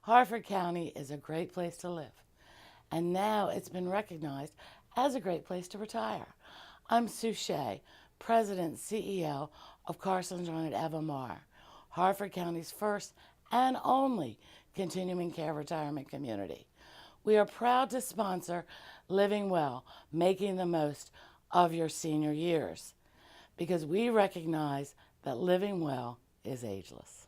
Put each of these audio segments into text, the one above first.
Harford County is a great place to live, and now it's been recognized as a great place to retire. I'm Sue Shea, President and CEO of Carson's Run at Evamar, Harford County's first and only continuing care retirement community. We are proud to sponsor Living Well, making the most of your senior years, because we recognize that living well is ageless.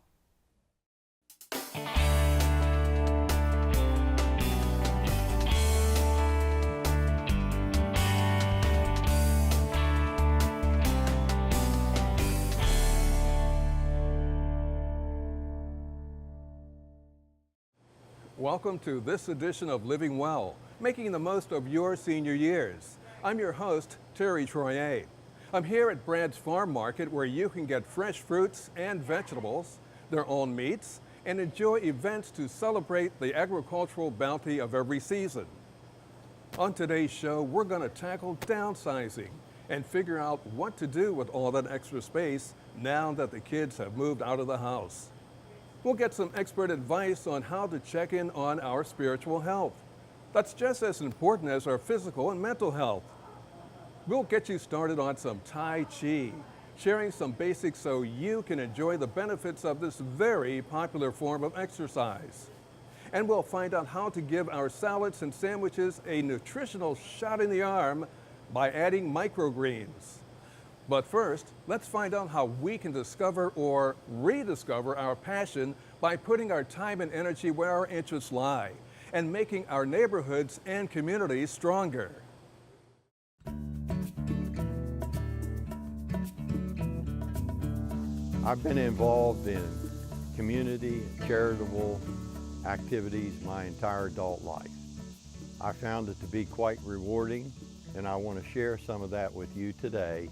Welcome to this edition of Living Well, making the most of your senior years. I'm your host, Terry Troyer. I'm here at Brad's Farm Market, where you can get fresh fruits and vegetables, their own meats, and enjoy events to celebrate the agricultural bounty of every season. On today's show, we're going to tackle downsizing and figure out what to do with all that extra space now that the kids have moved out of the house. We'll get some expert advice on how to check in on our spiritual health. That's just as important as our physical and mental health. We'll get you started on some Tai Chi, sharing some basics so you can enjoy the benefits of this very popular form of exercise. And we'll find out how to give our salads and sandwiches a nutritional shot in the arm by adding microgreens. But first, let's find out how we can discover or rediscover our passion by putting our time and energy where our interests lie and making our neighborhoods and communities stronger. I've been involved in community and charitable activities my entire adult life. I found it to be quite rewarding, and I want to share some of that with you today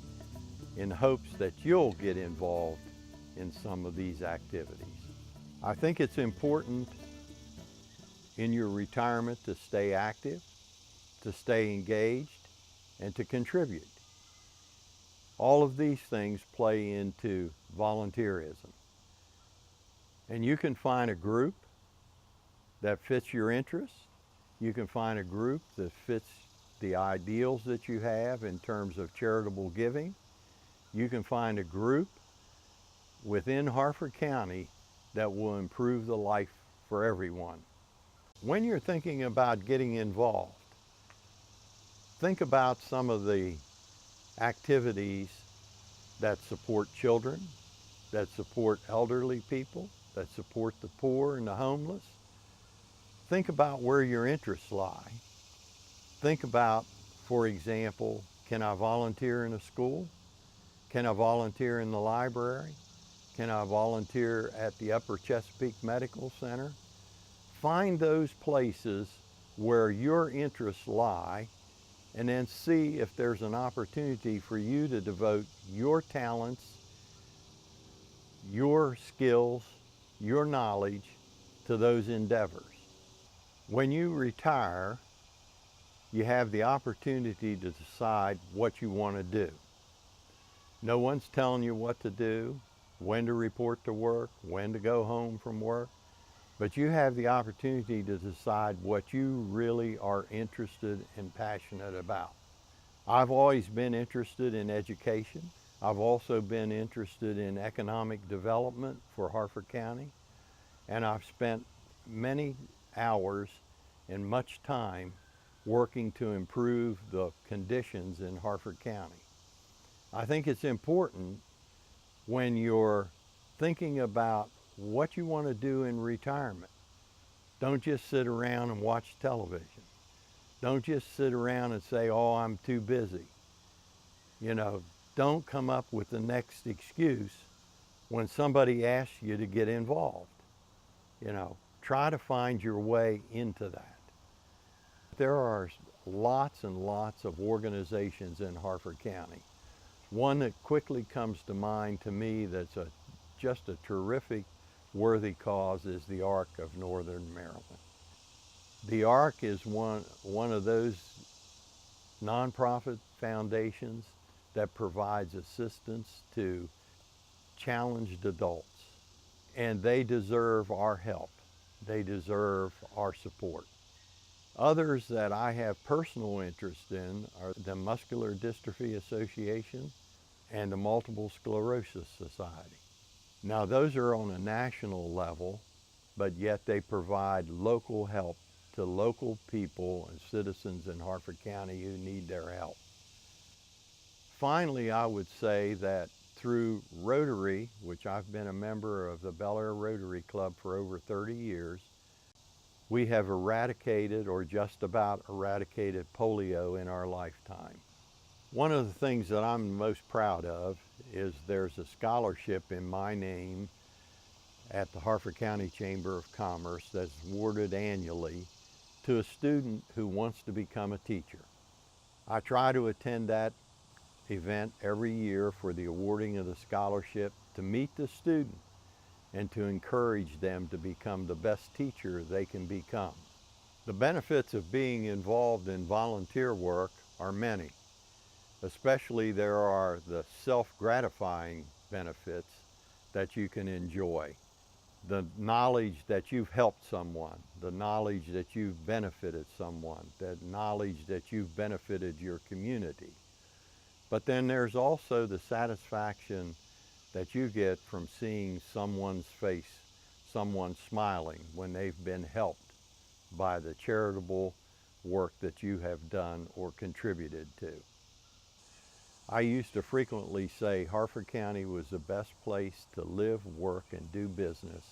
in hopes that you'll get involved in some of these activities. I think it's important in your retirement to stay active, to stay engaged, and to contribute. All of these things play into volunteerism. And you can find a group that fits your interests. You can find a group that fits the ideals that you have in terms of charitable giving. You can find a group within Harford County that will improve the life for everyone. When you're thinking about getting involved, think about some of the activities that support children, that support elderly people, that support the poor and the homeless. Think about where your interests lie. Think about, for example, can I volunteer in a school? Can I volunteer in the library? Can I volunteer at the Upper Chesapeake Medical Center? Find those places where your interests lie, and then see if there's an opportunity for you to devote your talents, your skills, your knowledge to those endeavors. When you retire, you have the opportunity to decide what you want to do. No one's telling you what to do, when to report to work, when to go home from work, but you have the opportunity to decide what you really are interested and passionate about. I've always been interested in education. I've also been interested in economic development for Harford County, and I've spent many hours and much time working to improve the conditions in Harford County. I think it's important when you're thinking about what you want to do in retirement. Don't just sit around and watch television. Don't just sit around and say, oh, I'm too busy. You know, don't come up with the next excuse when somebody asks you to get involved. You know, try to find your way into that. There are lots and lots of organizations in Harford County. One that quickly comes to mind to me that's just a terrific, worthy cause is the ARC of Northern Maryland. The ARC is one of those nonprofit foundations that provides assistance to challenged adults, and they deserve our help. they deserve our support. Others that I have personal interest in are the Muscular Dystrophy Association and the Multiple Sclerosis Society. Now those are on a national level, but yet they provide local help to local people and citizens in Harford County who need their help. Finally, I would say that through Rotary, which I've been a member of the Bel Air Rotary Club for over 30 years, we have eradicated or just about eradicated polio in our lifetime. One of the things that I'm most proud of is there's a scholarship in my name at the Harford County Chamber of Commerce that's awarded annually to a student who wants to become a teacher. I try to attend that event every year for the awarding of the scholarship to meet the student and to encourage them to become the best teacher they can become. The benefits of being involved in volunteer work are many. Especially there are the self-gratifying benefits that you can enjoy. The knowledge that you've helped someone, the knowledge that you've benefited someone, the knowledge that you've benefited your community. But then there's also the satisfaction that you get from seeing someone's face, someone smiling when they've been helped by the charitable work that you have done or contributed to. I used to frequently say Harford County was the best place to live, work, and do business,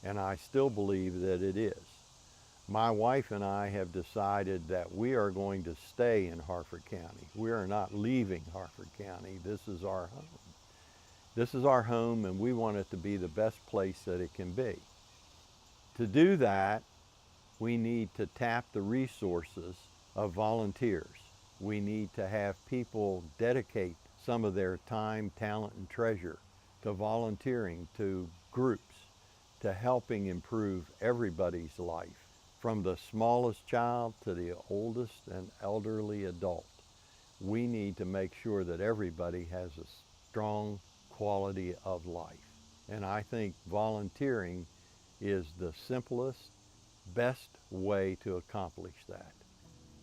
and I still believe that it is. My wife and I have decided that we are going to stay in Harford County. We are not leaving Harford County. This is our home. This is our home, and we want it to be the best place that it can be. To do that, we need to tap the resources of volunteers. We need to have people dedicate some of their time, talent, and treasure to volunteering, to groups, to helping improve everybody's life, from the smallest child to the oldest and elderly adult. We need to make sure that everybody has a strong quality of life. And I think volunteering is the simplest, best way to accomplish that.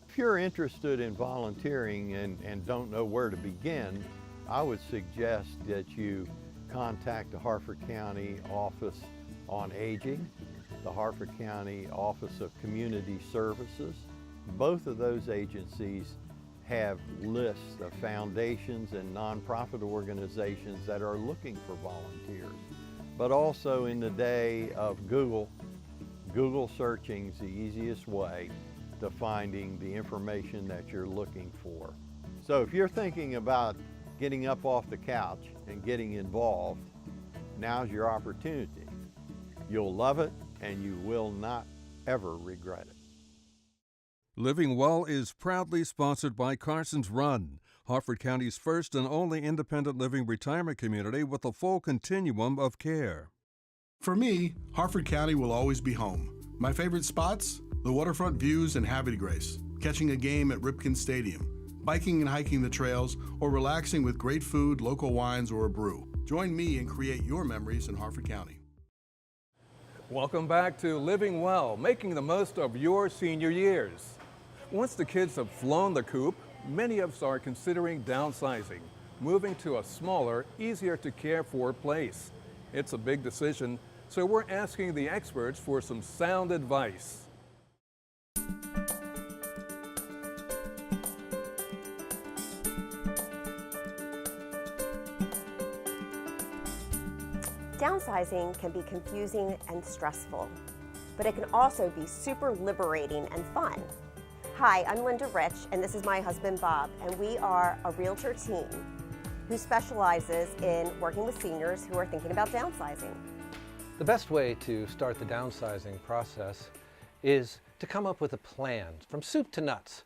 If you're interested in volunteering and don't know where to begin, I would suggest that you contact the Harford County Office on Aging, the Harford County Office of Community Services. Both of those agencies have lists of foundations and nonprofit organizations that are looking for volunteers. But also in the day of Google searching is the easiest way to finding the information that you're looking for. So if you're thinking about getting up off the couch and getting involved, now's your opportunity. You'll love it and you will not ever regret it. Living Well is proudly sponsored by Carson's Run, Harford County's first and only independent living retirement community with a full continuum of care. For me, Harford County will always be home. My favorite spots? The waterfront views and Havre de Grace, catching a game at Ripken Stadium, biking and hiking the trails, or relaxing with great food, local wines, or a brew. Join me and create your memories in Harford County. Welcome back to Living Well, making the most of your senior years. Once the kids have flown the coop, many of us are considering downsizing, moving to a smaller, easier to care for place. It's a big decision, so we're asking the experts for some sound advice. Downsizing can be confusing and stressful, but it can also be super liberating and fun. Hi, I'm Linda Rich, and this is my husband Bob, and we are a realtor team who specializes in working with seniors who are thinking about downsizing. The best way to start the downsizing process is to come up with a plan from soup to nuts.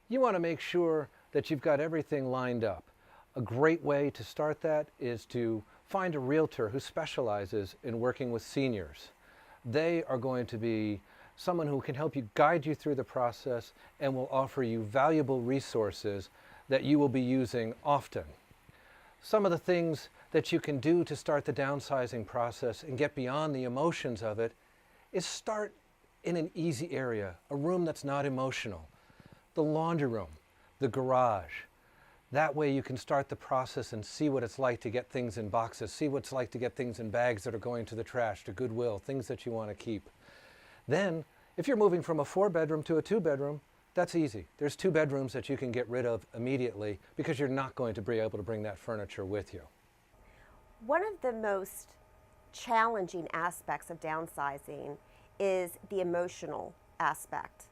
You want to make sure that you've got everything lined up. A great way to start that is to find a realtor who specializes in working with seniors. They are going to be someone who can help you, guide you through the process, and will offer you valuable resources that you will be using often. Some of the things that you can do to start the downsizing process and get beyond the emotions of it is start in an easy area, a room that's not emotional. The laundry room, the garage. That way you can start the process and see what it's like to get things in boxes, see what it's like to get things in bags that are going to the trash, to Goodwill, things that you want to keep. Then, if you're moving from a 4-bedroom to a 2-bedroom, that's easy. There's 2 bedrooms that you can get rid of immediately because you're not going to be able to bring that furniture with you. One of the most challenging aspects of downsizing is the emotional aspect.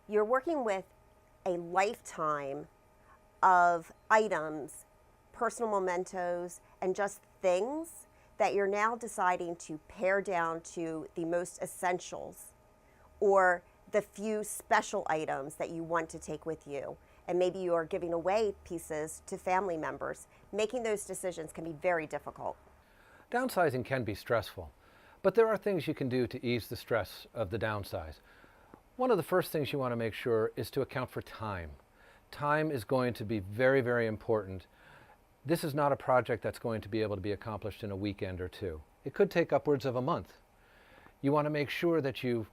You're working with a lifetime of items, personal mementos, and just things that you're now deciding to pare down to the most essentials or the few special items that you want to take with you. And maybe you are giving away pieces to family members. Making those decisions can be very difficult. Downsizing can be stressful, but there are things you can do to ease the stress of the downsize. One of the first things you want to make sure is to account for time. Time is going to be very, very important. This is not a project that's going to be able to be accomplished in a weekend or 2. It could take upwards of a month. You want to make sure that you've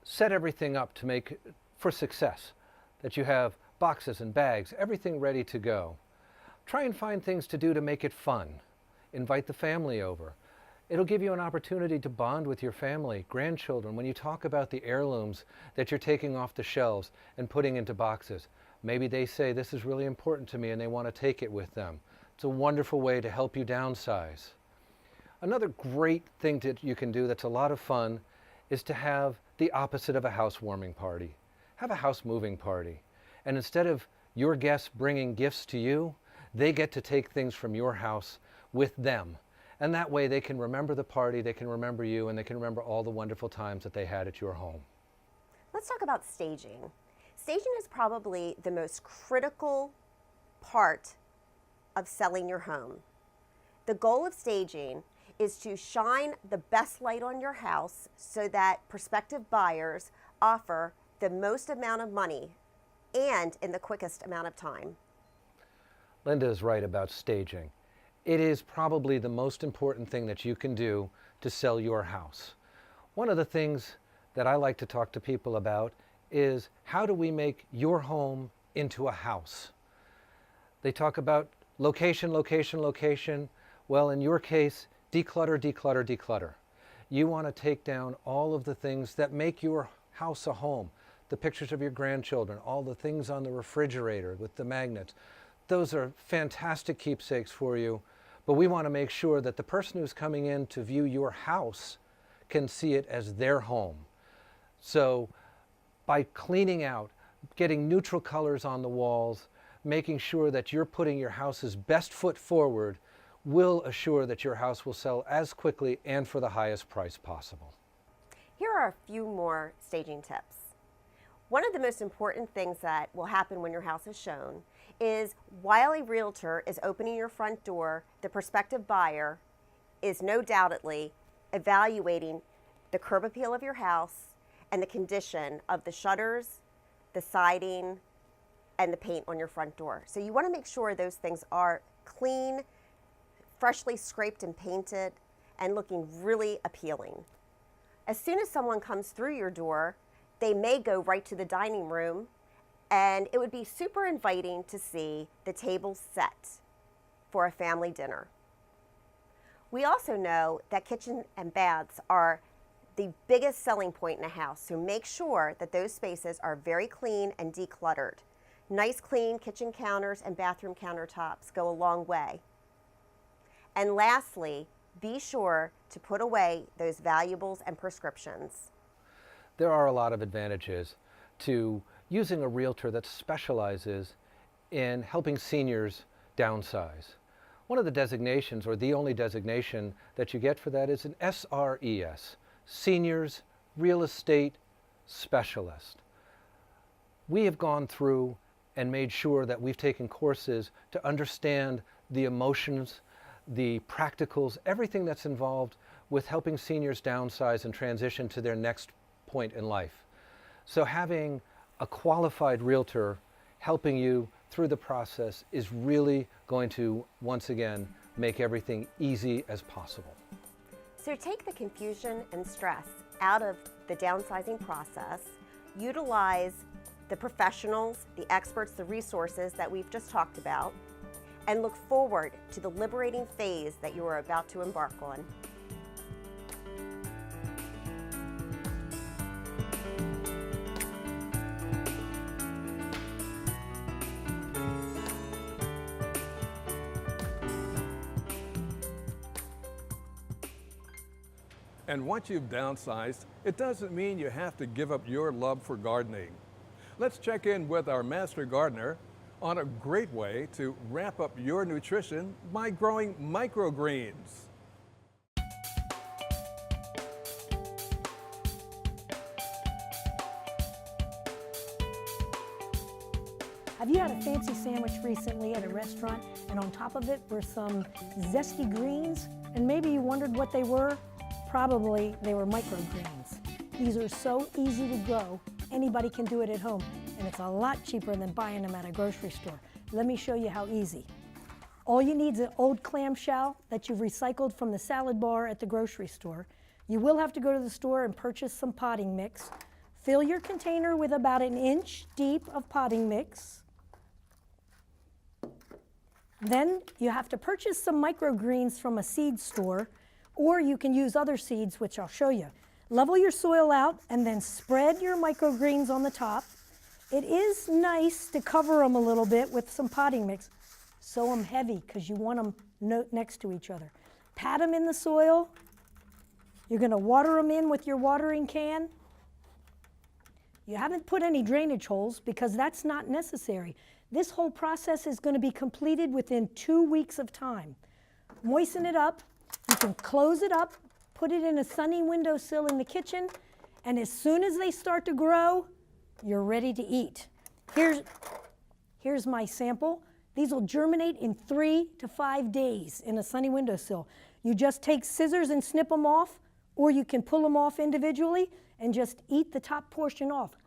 set everything up to make for success, that you have boxes and bags, everything ready to go. Try and find things to do to make it fun. Invite the family over. It'll give you an opportunity to bond with your family, grandchildren, when you talk about the heirlooms that you're taking off the shelves and putting into boxes. Maybe they say, this is really important to me, and they want to take it with them. It's a wonderful way to help you downsize. Another great thing that you can do that's a lot of fun is to have the opposite of a housewarming party. Have a house moving party. And instead of your guests bringing gifts to you, they get to take things from your house with them. And that way they can remember the party, they can remember you, and they can remember all the wonderful times that they had at your home. Let's talk about staging. Staging is probably the most critical part of selling your home. The goal of staging is to shine the best light on your house so that prospective buyers offer the most amount of money and in the quickest amount of time. Linda is right about staging. It is probably the most important thing that you can do to sell your house. One of the things that I like to talk to people about is how do we make your home into a house? They talk about location, location, location. Well, in your case, declutter, declutter, declutter. You want to take down all of the things that make your house a home. The pictures of your grandchildren, all the things on the refrigerator with the magnets. Those are fantastic keepsakes for you, but we want to make sure that the person who's coming in to view your house can see it as their home. So by cleaning out, getting neutral colors on the walls, making sure that you're putting your house's best foot forward will assure that your house will sell as quickly and for the highest price possible. Here are a few more staging tips. One of the most important things that will happen when your house is shown is while a realtor is opening your front door, the prospective buyer is no doubtedly evaluating the curb appeal of your house and the condition of the shutters, the siding, and the paint on your front door. So you want to make sure those things are clean, freshly scraped and painted, and looking really appealing. As soon as someone comes through your door, they may go right to the dining room, and it would be super inviting to see the table set for a family dinner. We also know that kitchen and baths are the biggest selling point in a house, so make sure that those spaces are very clean and decluttered. Nice clean kitchen counters and bathroom countertops go a long way. And lastly, be sure to put away those valuables and prescriptions. There are a lot of advantages to using a realtor that specializes in helping seniors downsize. One of the designations, or the only designation that you get for that, is an SRES, Seniors Real Estate Specialist. We have gone through and made sure that we've taken courses to understand the emotions, the practicals, everything that's involved with helping seniors downsize and transition to their next point in life. So having a qualified realtor helping you through the process is really going to, once again, make everything easy as possible. So take the confusion and stress out of the downsizing process, utilize the professionals, the experts, the resources that we've just talked about, and look forward to the liberating phase that you are about to embark on. And once you've downsized, it doesn't mean you have to give up your love for gardening. Let's check in with our master gardener on a great way to ramp up your nutrition by growing microgreens. Have you had a fancy sandwich recently at a restaurant and on top of it were some zesty greens and maybe you wondered what they were? Probably they were microgreens. These are so easy to grow, anybody can do it at home, and it's a lot cheaper than buying them at a grocery store. Let me show you how easy. All you need is an old clamshell that you've recycled from the salad bar at the grocery store. You will have to go to the store and purchase some potting mix. Fill your container with about 1 inch deep of potting mix. Then you have to purchase some microgreens from a seed store, or you can use other seeds, which I'll show you. Level your soil out and then spread your microgreens on the top. It is nice to cover them a little bit with some potting mix. Sow them heavy because you want them next to each other. Pat them in the soil. You're going to water them in with your watering can. You haven't put any drainage holes because that's not necessary. This whole process is going to be completed within 2 weeks of time. Moisten it up. You can close it up, put it in a sunny windowsill in the kitchen, and as soon as they start to grow, you're ready to eat. Here's my sample. These will germinate in 3 to 5 days in a sunny windowsill. You just take scissors and snip them off, or you can pull them off individually and just eat the top portion off.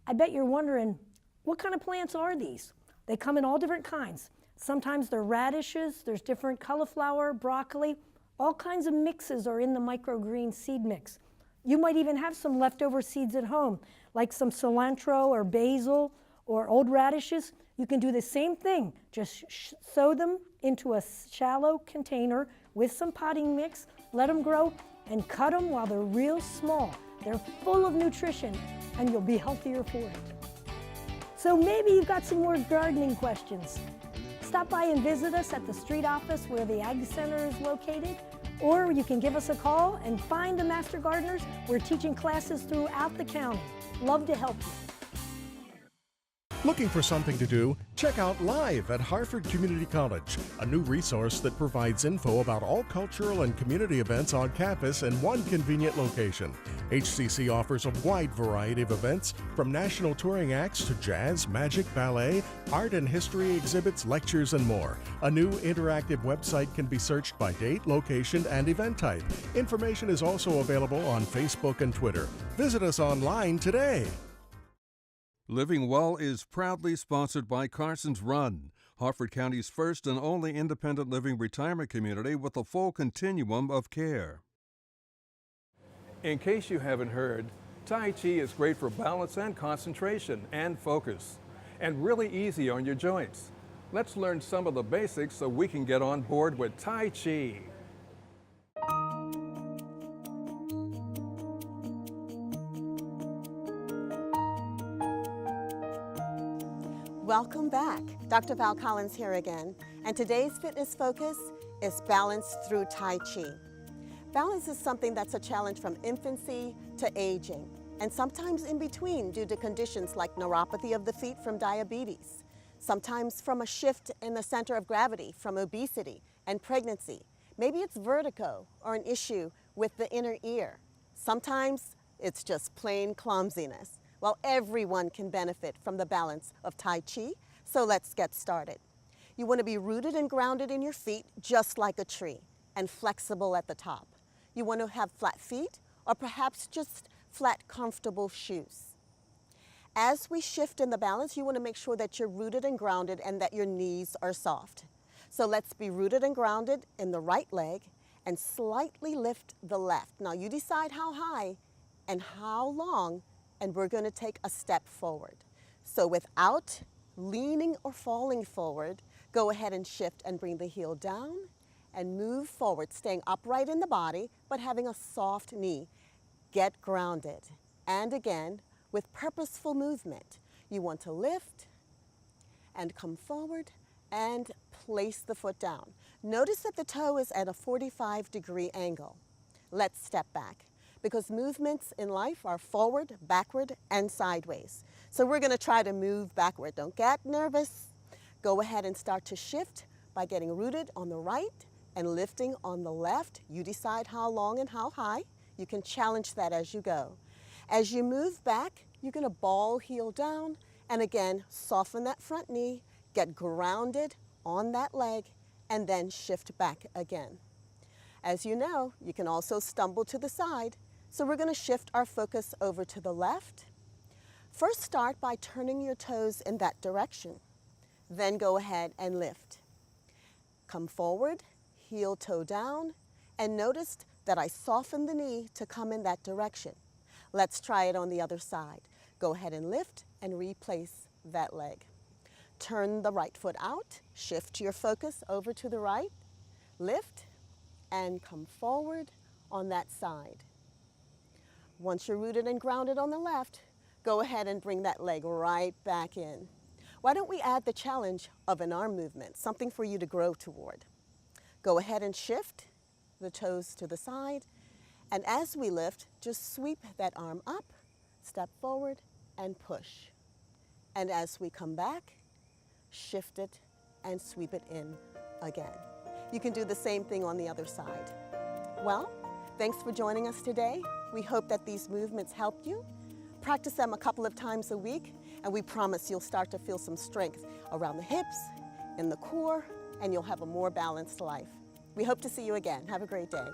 I bet you're wondering, what kind of plants are these? They come in all different kinds. Sometimes they're radishes, there's different cauliflower, broccoli, all kinds of mixes are in the microgreen seed mix. You might even have some leftover seeds at home, like some cilantro or basil or old radishes. You can do the same thing, just sow them into a shallow container with some potting mix, let them grow, and cut them while they're real small. They're full of nutrition, and you'll be healthier for it. So maybe you've got some more gardening questions. Stop by and visit us at the street office where the Ag Center is located, or you can give us a call and find the Master Gardeners. We're teaching classes throughout the county. Love to help you. Looking for something to do? Check out Live at Harford Community College, a new resource that provides info about all cultural and community events on campus in one convenient location. HCC offers a wide variety of events, from national touring acts to jazz, magic, ballet, art and history exhibits, lectures, and more. A new interactive website can be searched by date, location, and event type. Information is also available on Facebook and Twitter. Visit us online today. Living Well is proudly sponsored by Carson's Run, Harford County's first and only independent living retirement community with a full continuum of care. In case you haven't heard, Tai Chi is great for balance and concentration and focus, and really easy on your joints. Let's learn some of the basics so we can get on board with Tai Chi. Welcome back. Dr. Val Collins here again, and today's fitness focus is balance through Tai Chi. Balance is something that's a challenge from infancy to aging, and sometimes in between due to conditions like neuropathy of the feet from diabetes, sometimes from a shift in the center of gravity from obesity and pregnancy. Maybe it's vertigo or an issue with the inner ear. Sometimes it's just plain clumsiness. Well, everyone can benefit from the balance of Tai Chi, so let's get started. You want to be rooted and grounded in your feet just like a tree and flexible at the top. You want to have flat feet or perhaps just flat, comfortable shoes. As we shift in the balance, you want to make sure that you're rooted and grounded and that your knees are soft. So let's be rooted and grounded in the right leg and slightly lift the left. Now you decide how high and how long, and we're going to take a step forward. So without leaning or falling forward, go ahead and shift and bring the heel down and move forward, staying upright in the body, but having a soft knee. Get grounded. And again, with purposeful movement, you want to lift and come forward and place the foot down. Notice that the toe is at a 45-degree angle. Let's step back, because movements in life are forward, backward, and sideways. So we're going to try to move backward. Don't get nervous. Go ahead and start to shift by getting rooted on the right and lifting on the left. You decide how long and how high. You can challenge that as you go. As you move back, you're going to ball heel down, and again, soften that front knee, get grounded on that leg, and then shift back again. As you know, you can also stumble to the side, so we're going to shift our focus over to the left. First, start by turning your toes in that direction. Then go ahead and lift. Come forward, heel toe down, and notice that I soften the knee to come in that direction. Let's try it on the other side. Go ahead and lift and replace that leg. Turn the right foot out, shift your focus over to the right, lift, and come forward on that side. Once you're rooted and grounded on the left, go ahead and bring that leg right back in. Why don't we add the challenge of an arm movement, something for you to grow toward. Go ahead and shift the toes to the side, and as we lift, just sweep that arm up, step forward, and push. And as we come back, shift it and sweep it in again. You can do the same thing on the other side. Well, thanks for joining us today. We hope that these movements helped you. Practice them a couple of times a week, and we promise you'll start to feel some strength around the hips, in the core, and you'll have a more balanced life. We hope to see you again. Have a great day.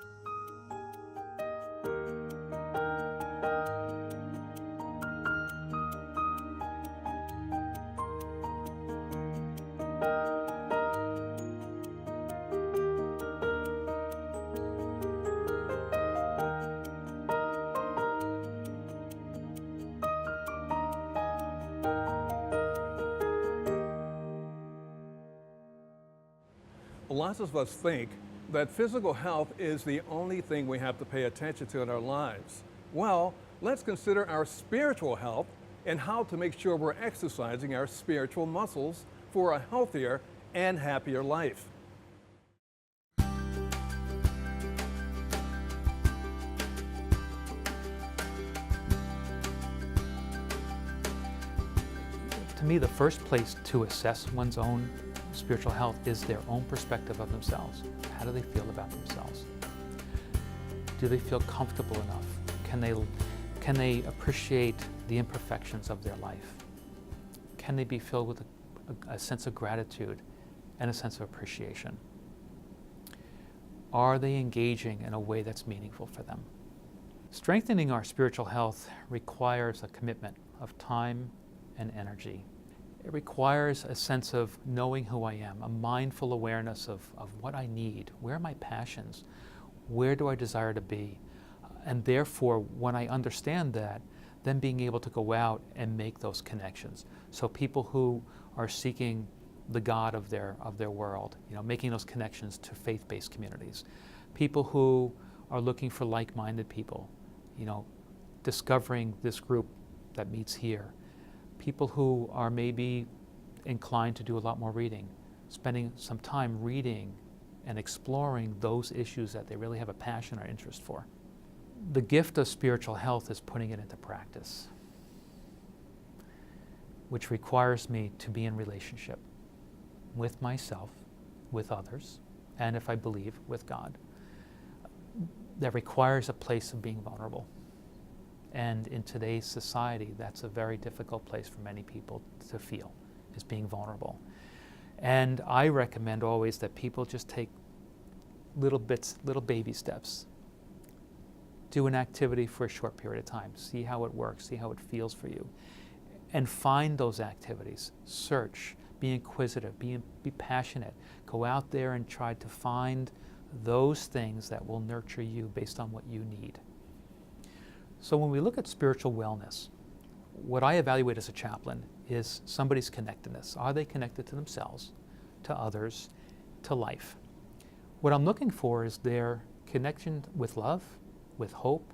Lots of us think that physical health is the only thing we have to pay attention to in our lives. Well, let's consider our spiritual health and how to make sure we're exercising our spiritual muscles for a healthier and happier life. To me, the first place to assess one's own spiritual health is their own perspective of themselves. How do they feel about themselves? Do they feel comfortable enough? Can they appreciate the imperfections of their life? Can they be filled with a sense of gratitude and a sense of appreciation? Are they engaging in a way that's meaningful for them? Strengthening our spiritual health requires a commitment of time and energy. It requires a sense of knowing who I am, a mindful awareness of what I need, where are my passions, where do I desire to be? And therefore, when I understand that, then being able to go out and make those connections. So people who are seeking the God of their world, making those connections to faith-based communities. People who are looking for like-minded people, discovering this group that meets here. People who are maybe inclined to do a lot more reading, spending some time reading and exploring those issues that they really have a passion or interest for. The gift of spiritual health is putting it into practice, which requires me to be in relationship with myself, with others, and if I believe, with God. That requires a place of being vulnerable. And in today's society, that's a very difficult place for many people to feel, is being vulnerable. And I recommend always that people just take little baby steps. Do an activity for a short period of time. See how it works, see how it feels for you. And find those activities. Search, be inquisitive, be passionate. Go out there and try to find those things that will nurture you based on what you need. So when we look at spiritual wellness, what I evaluate as a chaplain is somebody's connectedness. Are they connected to themselves, to others, to life? What I'm looking for is their connection with love, with hope,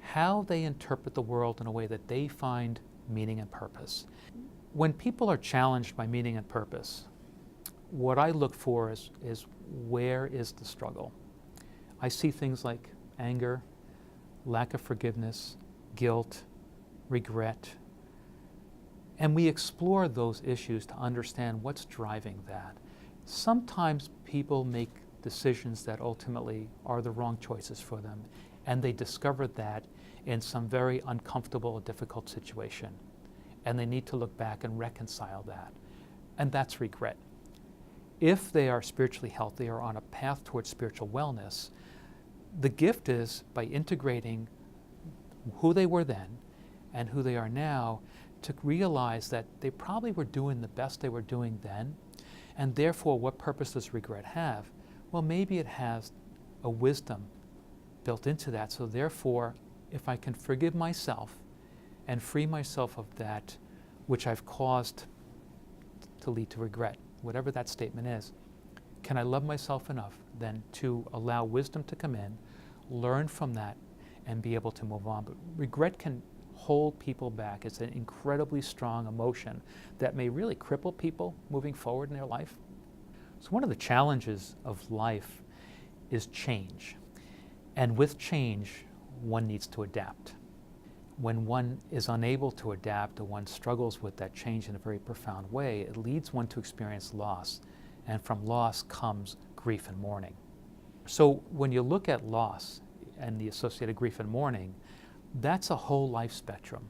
how they interpret the world in a way that they find meaning and purpose. When people are challenged by meaning and purpose, what I look for is where is the struggle? I see things like anger, lack of forgiveness, guilt, regret, and we explore those issues to understand what's driving that. Sometimes people make decisions that ultimately are the wrong choices for them, and they discover that in some very uncomfortable, difficult situation, and they need to look back and reconcile that, and that's regret. If they are spiritually healthy or on a path towards spiritual wellness, the gift is by integrating who they were then and who they are now to realize that they probably were doing the best they were doing then, and therefore what purpose does regret have? Well, maybe it has a wisdom built into that, so therefore if I can forgive myself and free myself of that which I've caused to lead to regret, whatever that statement is, can I love myself enough then to allow wisdom to come in, learn from that, and be able to move on? But regret can hold people back. It's an incredibly strong emotion that may really cripple people moving forward in their life. So one of the challenges of life is change. And with change, one needs to adapt. When one is unable to adapt or one struggles with that change in a very profound way, it leads one to experience loss. And from loss comes grief and mourning. So when you look at loss and the associated grief and mourning, that's a whole life spectrum.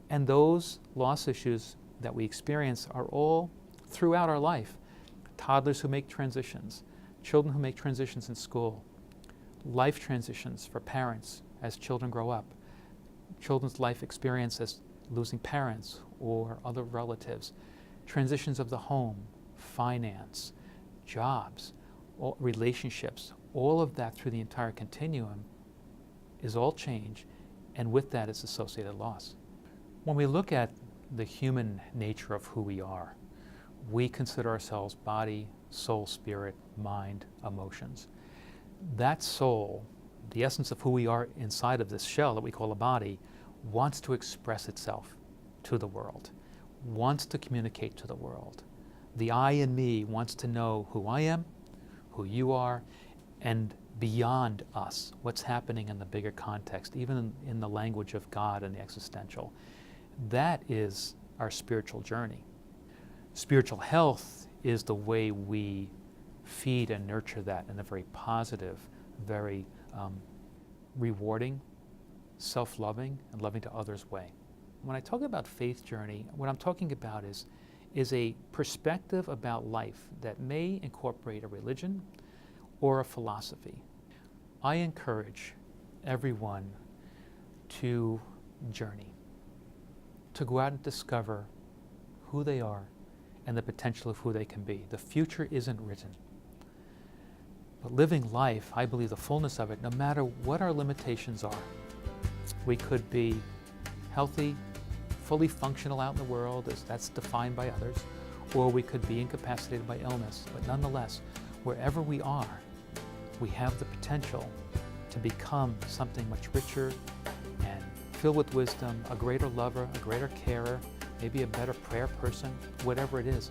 And those loss issues that we experience are all throughout our life. Toddlers who make transitions, children who make transitions in school, life transitions for parents as children grow up, children's life experience as losing parents or other relatives, transitions of the home, finance, jobs, relationships, all of that through the entire continuum is all change, and with that is associated loss. When we look at the human nature of who we are, we consider ourselves body, soul, spirit, mind, emotions. That soul, the essence of who we are inside of this shell that we call a body, wants to express itself to the world, wants to communicate to the world. The I in me wants to know who I am, who you are, and beyond us, what's happening in the bigger context, even in the language of God and the existential. That is our spiritual journey. Spiritual health is the way we feed and nurture that in a very positive, very rewarding, self-loving, and loving to others way. When I talk about faith journey, what I'm talking about is a perspective about life that may incorporate a religion or a philosophy. I encourage everyone to journey, to go out and discover who they are and the potential of who they can be. The future isn't written. But living life, I believe the fullness of it, no matter what our limitations are, we could be healthy, fully functional out in the world as that's defined by others, or we could be incapacitated by illness. But nonetheless, wherever we are, we have the potential to become something much richer and filled with wisdom, a greater lover, a greater carer, maybe a better prayer person, whatever it is.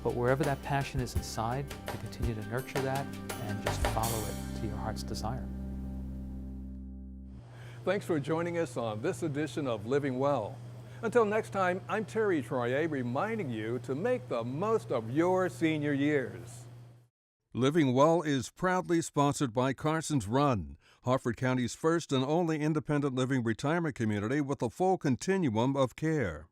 But wherever that passion is inside, to continue to nurture that and just follow it to your heart's desire. Thanks for joining us on this edition of Living Well. Until next time, I'm Terry Troyer, reminding you to make the most of your senior years. Living Well is proudly sponsored by Carson's Run, Harford County's first and only independent living retirement community with a full continuum of care.